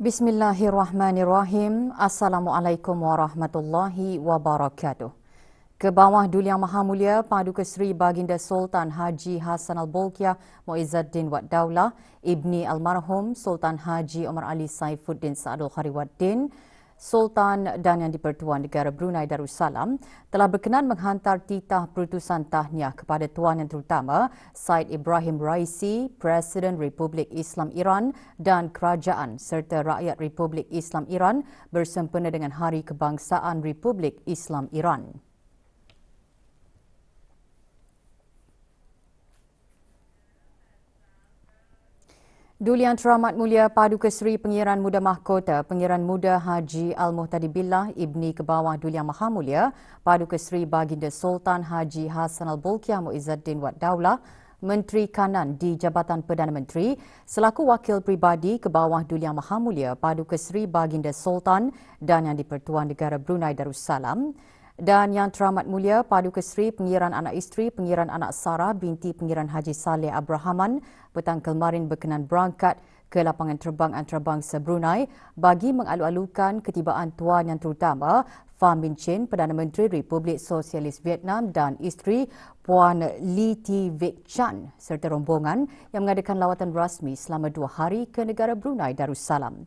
Bismillahirrahmanirrahim. Assalamualaikum warahmatullahi wabarakatuh. Ke bawah Duli Yang Maha Mulia Paduka Seri Baginda Sultan Haji Hassan Al-Bolkiah Muizzuddin Wad Daulah Ibni Almarhum Sultan Haji Omar Ali Saifuddin Saadul Khariwaddin Sultan dan Yang di-Pertuan Negara Brunei Darussalam telah berkenan menghantar titah perutusan tahniah kepada Tuan Yang Terutama Said Ibrahim Raisi, Presiden Republik Islam Iran dan Kerajaan serta rakyat Republik Islam Iran bersempena dengan Hari Kebangsaan Republik Islam Iran. Duli Yang Teramat Mulia Paduka Seri Pengiran Muda Mahkota Pengiran Muda Haji Al-Muhtadi Billah Ibni Kebawah Duli Yang Maha Mulia Paduka Seri Baginda Sultan Haji Hassan Al-Bolkiah Muizzuddin Wad Daulah Menteri Kanan di Jabatan Perdana Menteri selaku Wakil Pribadi Kebawah Duli Yang Maha Mulia Paduka Seri Baginda Sultan dan Yang di-Pertuan Negara Brunei Darussalam dan Yang Teramat Mulia Paduka Seri Pengiran Anak Isteri Pengiran Anak Sarah binti Pengiran Haji Saleh Abrahaman petang kemarin berkenan berangkat ke lapangan terbang antarabangsa Brunei bagi mengalu-alukan ketibaan Tuan Yang Terutama Pham Minh Chinh Perdana Menteri Republik Sosialis Vietnam dan isteri Puan Lee Thi Viet Chan serta rombongan yang mengadakan lawatan rasmi selama 2 hari ke negara Brunei Darussalam.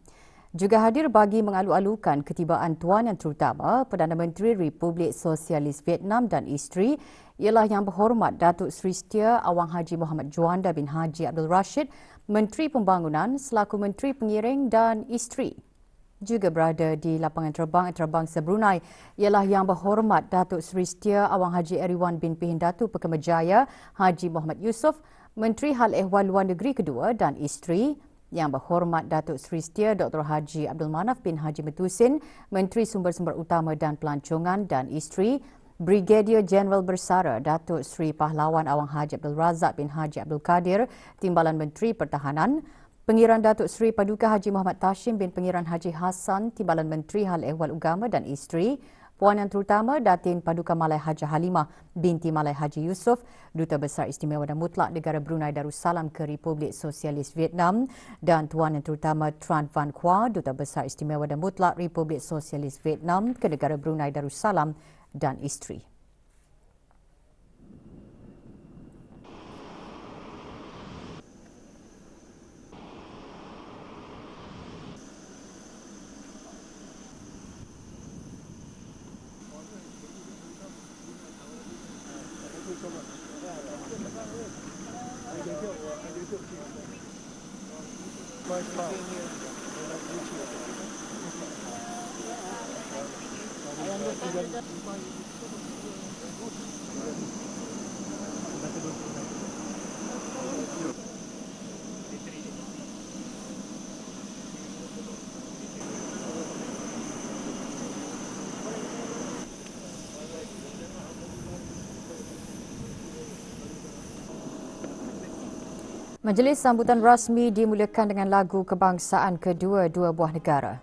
Juga hadir bagi mengalu-alukan ketibaan Tuan Yang Terutama Perdana Menteri Republik Sosialis Vietnam dan isteri ialah Yang Berhormat Datuk Seri Setia Awang Haji Muhammad Juanda bin Haji Abdul Rashid, Menteri Pembangunan selaku Menteri Pengiring dan isteri. Juga berada di lapangan terbang antarabangsa Brunei ialah Yang Berhormat Datuk Seri Setia Awang Haji Eriwan bin Pihin Datuk Pekerjaya Haji Muhammad Yusof, Menteri Hal Ehwal Luar Negeri kedua dan isteri. Yang Berhormat Datuk Seri Setia Dr. Haji Abdul Manaf bin Haji Metusin, Menteri Sumber-Sumber Utama dan Pelancongan dan isteri, Brigadier Jeneral Bersara Datuk Seri Pahlawan Awang Haji Abdul Razak bin Haji Abdul Kadir, Timbalan Menteri Pertahanan, Pengiran Datuk Seri Paduka Haji Muhammad Tashim bin Pengiran Haji Hassan, Timbalan Menteri Hal Ehwal Agama dan isteri, Puan Yang Terutama Datin Paduka Malai Haji Halimah binti Malai Haji Yusof, Duta Besar Istimewa dan Mutlak Negara Brunei Darussalam ke Republik Sosialis Vietnam dan Tuan Yang Terutama Tran Van Khoa, Duta Besar Istimewa dan Mutlak Republik Sosialis Vietnam ke negara Brunei Darussalam dan isteri. Majlis sambutan rasmi dimulakan dengan lagu kebangsaan kedua-dua buah negara.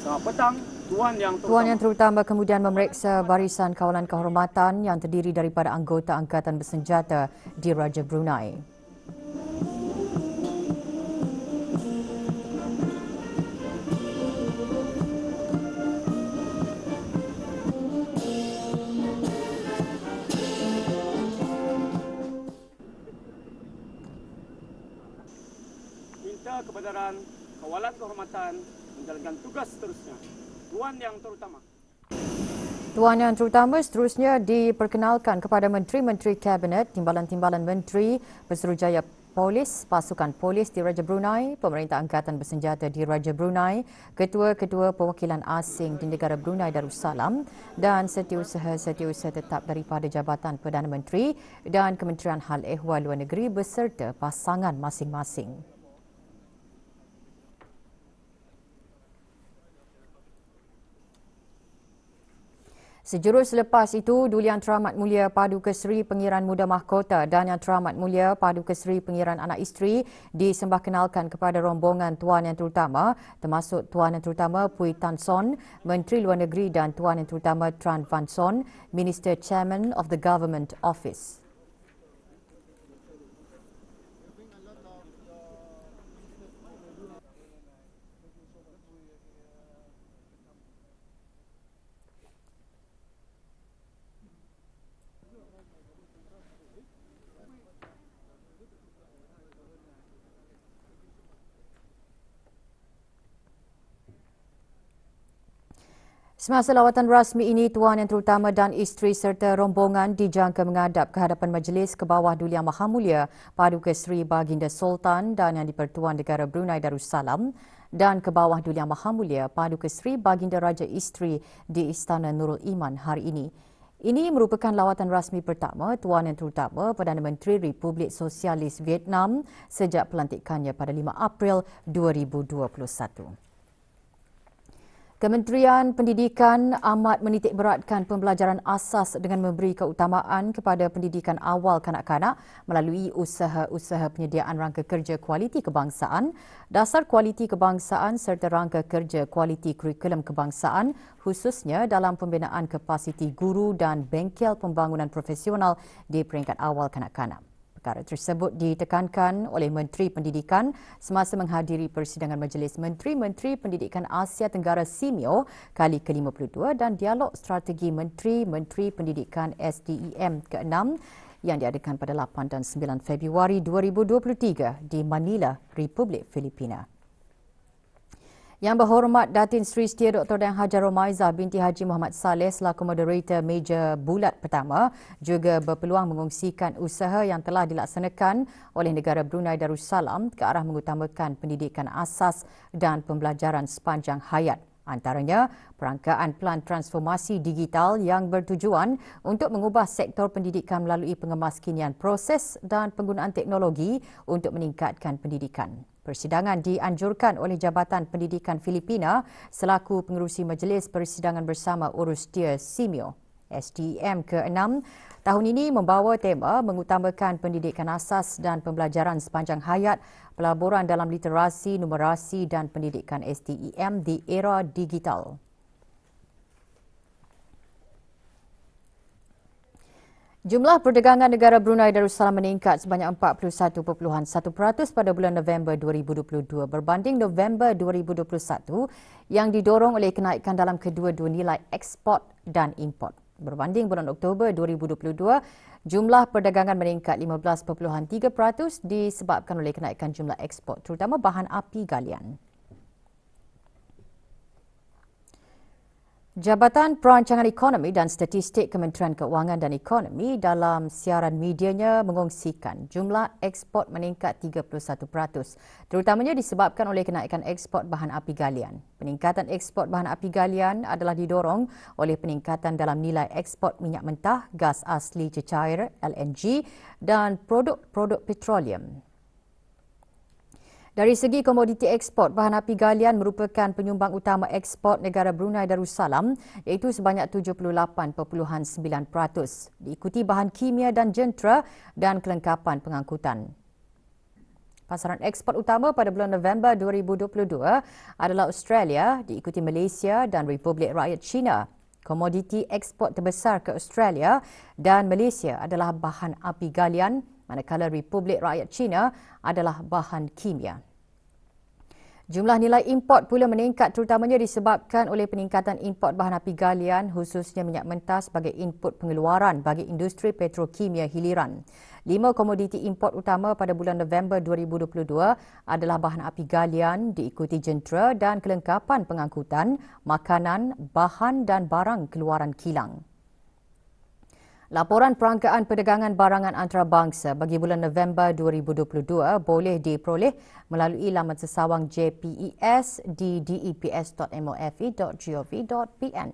Selamat petang. Tuan Yang Terutama kemudian memeriksa barisan kawalan kehormatan yang terdiri daripada anggota Angkatan Bersenjata di Raja Brunei. Minta kebenaran kawalan kehormatan menjalankan tugas seterusnya. Tuan Yang Terutama. Tuan Yang Terutama seterusnya diperkenalkan kepada Menteri-Menteri Kabinet, Timbalan-Timbalan Menteri, Pesuruhjaya Polis, Pasukan Polis di Raja Brunei, Pemerintah Angkatan Bersenjata di Raja Brunei, Ketua-Ketua Perwakilan Asing di Negara Brunei Darussalam dan setiausaha tetap daripada Jabatan Perdana Menteri dan Kementerian Hal Ehwal Luar Negeri beserta pasangan masing-masing. Sejurus selepas itu, Duli Yang Teramat Mulia Paduka Seri Pengiran Muda Mahkota dan Yang Teramat Mulia Paduka Seri Pengiran Anak Isteri disembahkenalkan kepada rombongan Tuan Yang Terutama termasuk Tuan Yang Terutama Pui Tan Son, Menteri Luar Negeri dan Tuan Yang Terutama Tran Van Son, Minister Chairman of the Government Office. Semasa lawatan rasmi ini, Tuan Yang Terutama dan isteri serta rombongan dijangka menghadap ke hadapan Majlis ke bawah Duli Yang Mahammulia Paduka Seri Baginda Sultan dan Yang di-Pertuan Negara Brunei Darussalam dan ke bawah Duli Yang Mahammulia Paduka Seri Baginda Raja Isteri di Istana Nurul Iman hari ini. Ini merupakan lawatan rasmi pertama Tuan Yang Terutama Perdana Menteri Republik Sosialis Vietnam sejak pelantikannya pada 5 April 2021. Kementerian Pendidikan amat menitikberatkan pembelajaran asas dengan memberi keutamaan kepada pendidikan awal kanak-kanak melalui usaha-usaha penyediaan rangka kerja kualiti kebangsaan, dasar kualiti kebangsaan serta rangka kerja kualiti kurikulum kebangsaan khususnya dalam pembinaan kapasiti guru dan bengkel pembangunan profesional di peringkat awal kanak-kanak. Perkara tersebut ditekankan oleh Menteri Pendidikan semasa menghadiri persidangan Majlis Menteri-Menteri Pendidikan Asia Tenggara SIMEO kali ke-52 dan dialog strategi Menteri-Menteri Pendidikan SDEM ke-6 yang diadakan pada 8 dan 9 Februari 2023 di Manila, Republik Filipina. Yang Berhormat Datin Seri Setia Dr. Dayang Hajar Romaizah binti Haji Muhammad Saleh selaku moderator meja bulat pertama juga berpeluang mengongsikan usaha yang telah dilaksanakan oleh negara Brunei Darussalam ke arah mengutamakan pendidikan asas dan pembelajaran sepanjang hayat. Antaranya, perangkaan pelan transformasi digital yang bertujuan untuk mengubah sektor pendidikan melalui pengemaskinian proses dan penggunaan teknologi untuk meningkatkan pendidikan. Persidangan dianjurkan oleh Jabatan Pendidikan Filipina selaku pengerusi Majlis Persidangan Bersama Urus Dia SIMEO. SDEM ke-6 tahun ini membawa tema mengutamakan pendidikan asas dan pembelajaran sepanjang hayat, pelaburan dalam literasi, numerasi dan pendidikan SDEM di era digital. Jumlah perdagangan negara Brunei Darussalam meningkat sebanyak 41.1% pada bulan November 2022 berbanding November 2021 yang didorong oleh kenaikan dalam kedua-dua nilai ekspor dan import. Berbanding bulan Oktober 2022, jumlah perdagangan meningkat 15.3% disebabkan oleh kenaikan jumlah ekspor terutama bahan api galian. Jabatan Perancangan Ekonomi dan Statistik Kementerian Keuangan dan Ekonomi dalam siaran medianya mengongsikan jumlah ekspor meningkat 31%, terutamanya disebabkan oleh kenaikan ekspor bahan api galian. Peningkatan ekspor bahan api galian adalah didorong oleh peningkatan dalam nilai ekspor minyak mentah, gas asli cecair (LNG) dan produk-produk petroleum. Dari segi komoditi ekspor, bahan api galian merupakan penyumbang utama ekspor negara Brunei Darussalam iaitu sebanyak 78.9%. Diikuti bahan kimia dan jentera dan kelengkapan pengangkutan. Pasaran ekspor utama pada bulan November 2022 adalah Australia, diikuti Malaysia dan Republik Rakyat China. Komoditi ekspor terbesar ke Australia dan Malaysia adalah bahan api galian, manakala Republik Rakyat China adalah bahan kimia. Jumlah nilai import pula meningkat terutamanya disebabkan oleh peningkatan import bahan api galian khususnya minyak mentah sebagai input pengeluaran bagi industri petrokimia hiliran. 5 komoditi import utama pada bulan November 2022 adalah bahan api galian diikuti jentera dan kelengkapan pengangkutan, makanan, bahan dan barang keluaran kilang. Laporan Perangkaan Perdagangan Barangan Antarabangsa bagi bulan November 2022 boleh diperoleh melalui laman sesawang JPES di deps.mofe.gov.pn.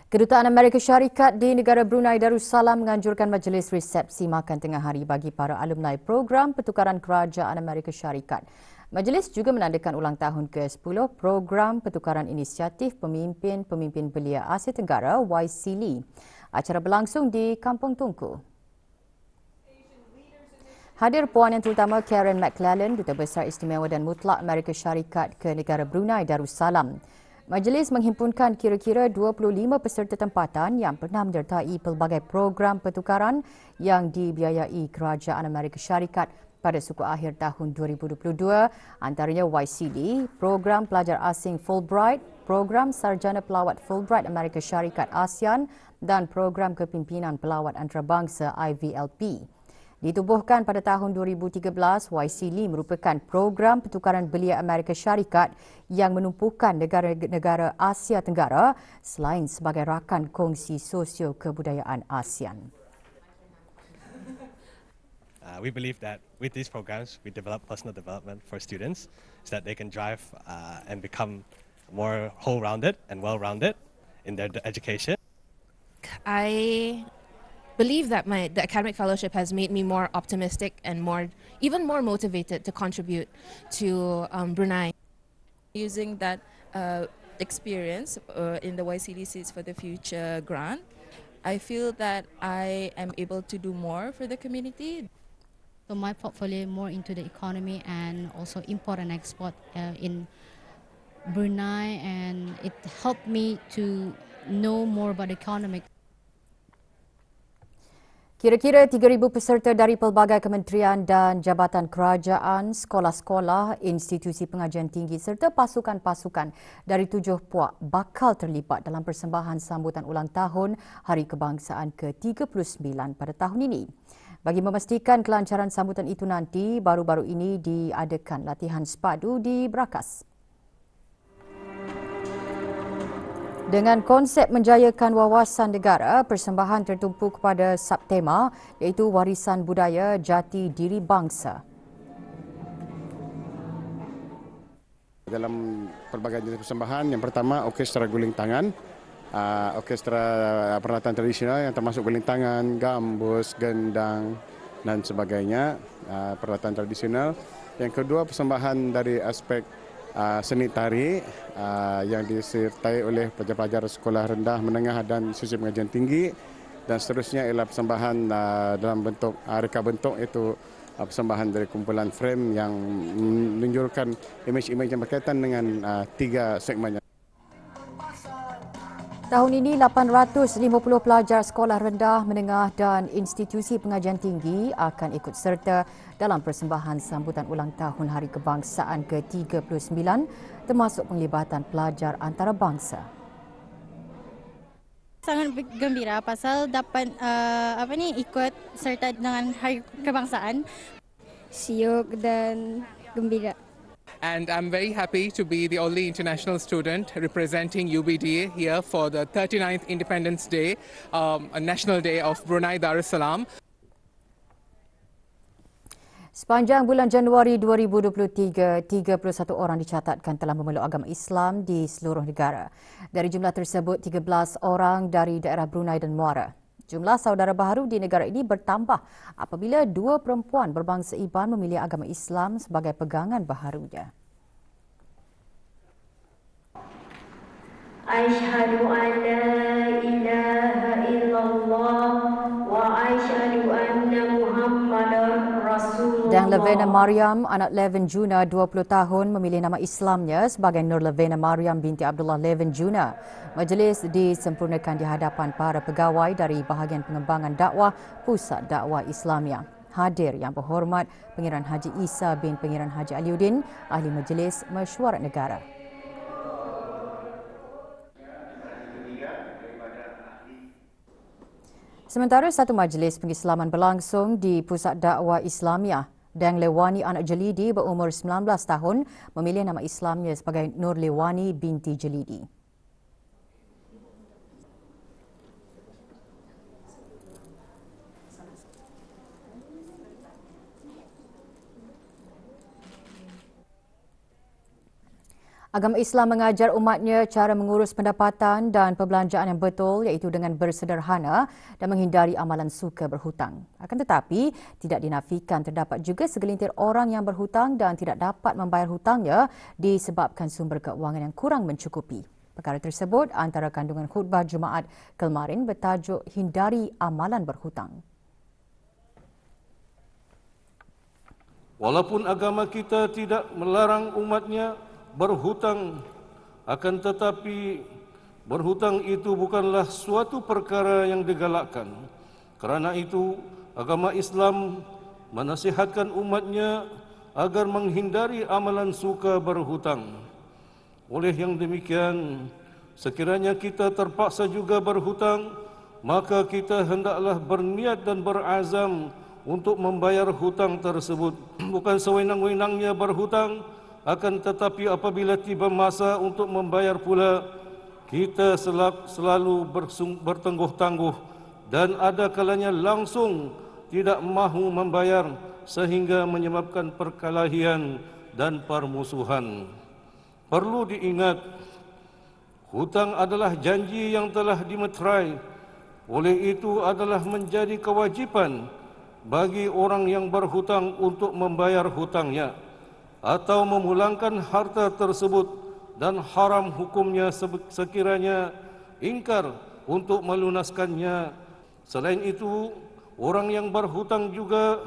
Kedutaan Amerika Syarikat di negara Brunei Darussalam menganjurkan majlis resepsi makan tengah hari bagi para alumni program pertukaran kerajaan Amerika Syarikat. Majlis juga menandakan ulang tahun ke-10 Program Pertukaran Inisiatif Pemimpin-Pemimpin Belia Asia Tenggara YSEALI. Acara berlangsung di Kampung Tungku. Hadir Puan Yang Terutama Karen McClellan, Duta Besar Istimewa dan Mutlak Amerika Syarikat ke negara Brunei Darussalam. Majlis menghimpunkan kira-kira 25 peserta tempatan yang pernah menyertai pelbagai program pertukaran yang dibiayai Kerajaan Amerika Syarikat pada suku akhir tahun 2022, antaranya YSEALI, Program Pelajar Asing Fulbright, Program Sarjana Pelawat Fulbright Amerika Syarikat ASEAN dan Program Kepimpinan Pelawat Antarabangsa IVLP. Ditubuhkan pada tahun 2013, YSEALI merupakan program pertukaran belia Amerika Syarikat yang menumpukan negara-negara Asia Tenggara selain sebagai rakan kongsi sosio-kebudayaan ASEAN. We believe that with these programs, we develop personal development for students so that they can drive and become more whole-rounded and well-rounded in their education. I believe that the academic fellowship has made me more optimistic and even more motivated to contribute to Brunei. Using that experience in the YSEALI Seeds for the Future grant, I feel that I am able to do more for the community. So my portfolio more into the economy and also import and export in Brunei, and it helped me to know more about economic. Kira-kira 3,000 peserta dari pelbagai kementerian dan jabatan kerajaan, sekolah-sekolah, institusi pengajian tinggi serta pasukan-pasukan dari 7 puak bakal terlibat dalam persembahan sambutan ulang tahun Hari Kebangsaan ke-39 pada tahun ini. Bagi memastikan kelancaran sambutan itu nanti, baru-baru ini diadakan latihan sepadu di Brakas. Dengan konsep menjayakan wawasan negara, persembahan tertumpu kepada subtema iaitu warisan budaya jati diri bangsa. Dalam pelbagai jenis persembahan, yang pertama orkestra guling tangan, orkestra peralatan tradisional yang termasuk guling tangan, gambus, gendang dan sebagainya, peralatan tradisional. Yang kedua, persembahan dari aspek seni tari yang disertai oleh pelajar-pelajar sekolah rendah, menengah dan institusi pengajian tinggi, dan seterusnya ialah persembahan dalam bentuk reka bentuk, iaitu persembahan dari kumpulan frame yang menunjukkan imej-imej yang berkaitan dengan 3 segmennya. Tahun ini, 850 pelajar sekolah rendah, menengah dan institusi pengajian tinggi akan ikut serta dalam persembahan sambutan ulang tahun Hari Kebangsaan ke-39 termasuk penglibatan pelajar antarabangsa. Sangat gembira pasal dapat ikut serta dengan Hari Kebangsaan. Siuk dan gembira. And I'm very happy to be the only international student representing UBDA here for the 39th Independence Day, a national day of Brunei Darussalam. Sepanjang bulan Januari 2023, 31 orang dicatatkan telah memeluk agama Islam di seluruh negara. Dari jumlah tersebut, 13 orang dari daerah Brunei dan Muara. Jumlah saudara baharu di negara ini bertambah apabila 2 perempuan berbangsa Iban memilih agama Islam sebagai pegangan baharunya. Asyhadu an la ilaha illallah wa asyhadu anna Muhammadar Rasulullah. Dan Levena Mariam, anak Leven Juna, 20 tahun, memilih nama Islamnya sebagai Nur Levena Mariam binti Abdullah Leven Juna. Majlis disempurnakan di hadapan para pegawai dari bahagian pengembangan dakwah Pusat Dakwah Islamia. Hadir Yang Berhormat Pengiran Haji Isa bin Pengiran Haji Aliuddin, Ahli Majlis Mesyuarat Negara. Sementara satu majlis pengislaman berlangsung di Pusat Dakwah Islamia. Dang Lewani, anak Jelidi berumur 19 tahun, memilih nama Islamnya sebagai Nur Lewani binti Jelidi. Agama Islam mengajar umatnya cara mengurus pendapatan dan perbelanjaan yang betul iaitu dengan bersederhana dan menghindari amalan suka berhutang. Akan tetapi, tidak dinafikan terdapat juga segelintir orang yang berhutang dan tidak dapat membayar hutangnya disebabkan sumber keuangan yang kurang mencukupi. Perkara tersebut antara kandungan khutbah Jumaat kemarin bertajuk Hindari Amalan Berhutang. Walaupun agama kita tidak melarang umatnya berhutang, akan tetapi berhutang itu bukanlah suatu perkara yang digalakkan. Kerana itu, agama Islam menasihatkan umatnya agar menghindari amalan suka berhutang. Oleh yang demikian, sekiranya kita terpaksa juga berhutang, maka kita hendaklah berniat dan berazam untuk membayar hutang tersebut. Bukan sewenang-wenangnya berhutang, akan tetapi apabila tiba masa untuk membayar pula, kita selalu bertangguh-tangguh dan ada kalanya langsung tidak mahu membayar sehingga menyebabkan perkelahian dan permusuhan. Perlu diingat, hutang adalah janji yang telah dimeterai. Oleh itu adalah menjadi kewajipan bagi orang yang berhutang untuk membayar hutangnya atau memulangkan harta tersebut, dan haram hukumnya sekiranya ingkar untuk melunaskannya. Selain itu, orang yang berhutang juga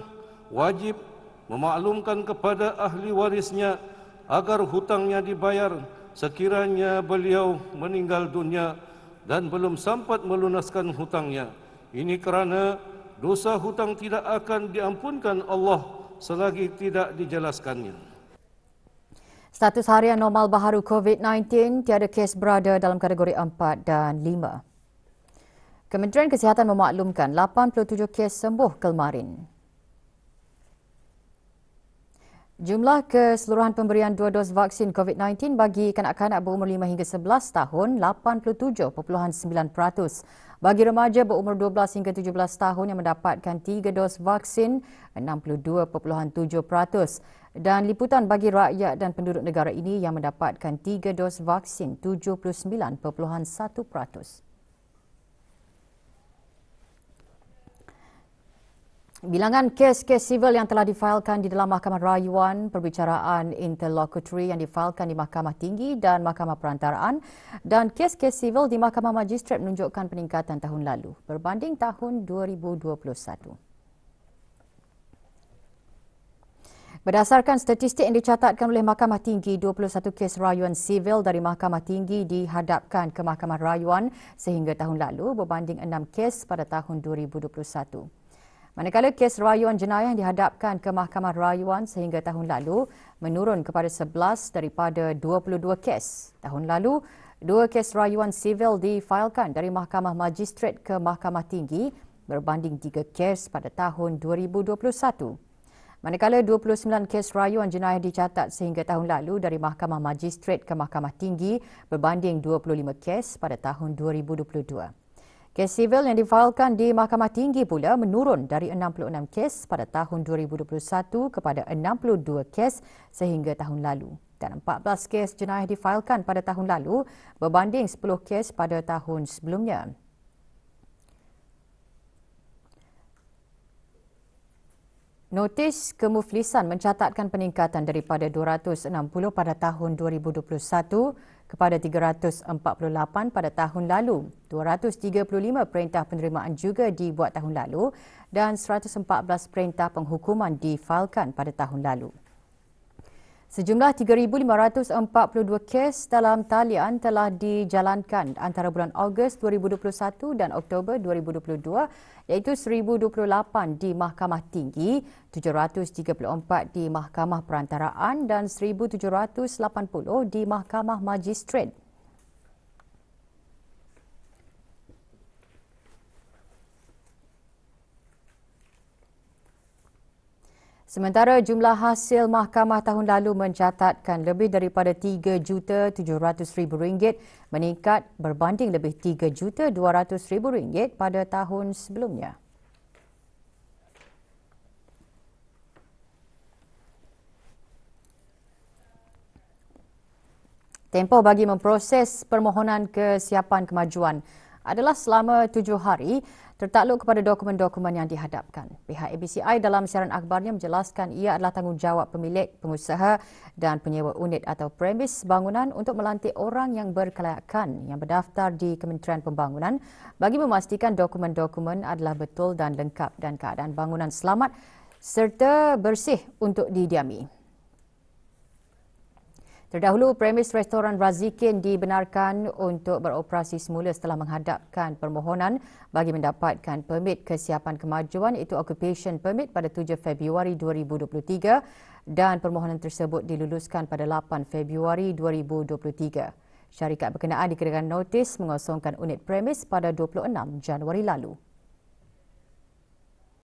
wajib memaklumkan kepada ahli warisnya agar hutangnya dibayar sekiranya beliau meninggal dunia dan belum sempat melunaskan hutangnya. Ini kerana dosa hutang tidak akan diampunkan Allah selagi tidak dijelaskannya. Status harian normal baharu COVID-19, tiada kes berada dalam kategori 4 dan 5. Kementerian Kesihatan memaklumkan 87 kes sembuh kemarin. Jumlah keseluruhan pemberian 2 dos vaksin COVID-19 bagi kanak-kanak berumur 5 hingga 11 tahun 87.9%. Bagi remaja berumur 12 hingga 17 tahun yang mendapatkan 3 dos vaksin 62.7%. Dan liputan bagi rakyat dan penduduk negara ini yang mendapatkan 3 dos vaksin 79.1%. Bilangan kes-kes sivil yang telah difailkan di dalam Mahkamah Rayuan, perbicaraan interlokutori yang difailkan di Mahkamah Tinggi dan Mahkamah Perantaraan dan kes-kes sivil di Mahkamah Magistrat menunjukkan peningkatan tahun lalu berbanding tahun 2021. Berdasarkan statistik yang dicatatkan oleh Mahkamah Tinggi, 21 kes rayuan sivil dari Mahkamah Tinggi dihadapkan ke Mahkamah Rayuan sehingga tahun lalu berbanding 6 kes pada tahun 2021. Manakala kes rayuan jenayah yang dihadapkan ke Mahkamah Rayuan sehingga tahun lalu menurun kepada 11 daripada 22 kes. Tahun lalu, 2 kes rayuan sivil difailkan dari Mahkamah Magistrat ke Mahkamah Tinggi berbanding 3 kes pada tahun 2021. Manakala 29 kes rayuan jenayah dicatat sehingga tahun lalu dari Mahkamah Magistrat ke Mahkamah Tinggi berbanding 25 kes pada tahun 2022. Kes sivil yang difailkan di Mahkamah Tinggi pula menurun dari 66 kes pada tahun 2021 kepada 62 kes sehingga tahun lalu. Dan 14 kes jenayah difailkan pada tahun lalu berbanding 10 kes pada tahun sebelumnya. Notis kemuflisan mencatatkan peningkatan daripada 260 pada tahun 2021 kepada 348 pada tahun lalu. 235 perintah penerimaan juga dibuat tahun lalu dan 114 perintah penghukuman difailkan pada tahun lalu. Sejumlah 3,542 kes dalam talian telah dijalankan antara bulan Ogos 2021 dan Oktober 2022 iaitu 1,028 di Mahkamah Tinggi, 734 di Mahkamah Perantaraan dan 1,780 di Mahkamah Magistrat. Sementara jumlah hasil mahkamah tahun lalu mencatatkan lebih daripada RM3,700,000 meningkat berbanding lebih RM3,200,000 pada tahun sebelumnya. Tempoh bagi memproses permohonan kesiapan kemajuan adalah selama 7 hari tertakluk kepada dokumen-dokumen yang dihadapkan. Pihak ABCI dalam siaran akhbarnya menjelaskan ia adalah tanggungjawab pemilik, pengusaha dan penyewa unit atau premis bangunan untuk melantik orang yang berkelayakan yang berdaftar di Kementerian Pembangunan bagi memastikan dokumen-dokumen adalah betul dan lengkap dan keadaan bangunan selamat serta bersih untuk didiami. Terdahulu, premis restoran Razikin dibenarkan untuk beroperasi semula setelah menghadapkan permohonan bagi mendapatkan permit kesiapan kemajuan iaitu Occupation Permit pada 7 Februari 2023 dan permohonan tersebut diluluskan pada 8 Februari 2023. Syarikat berkenaan dikenakan notis mengosongkan unit premis pada 26 Januari lalu.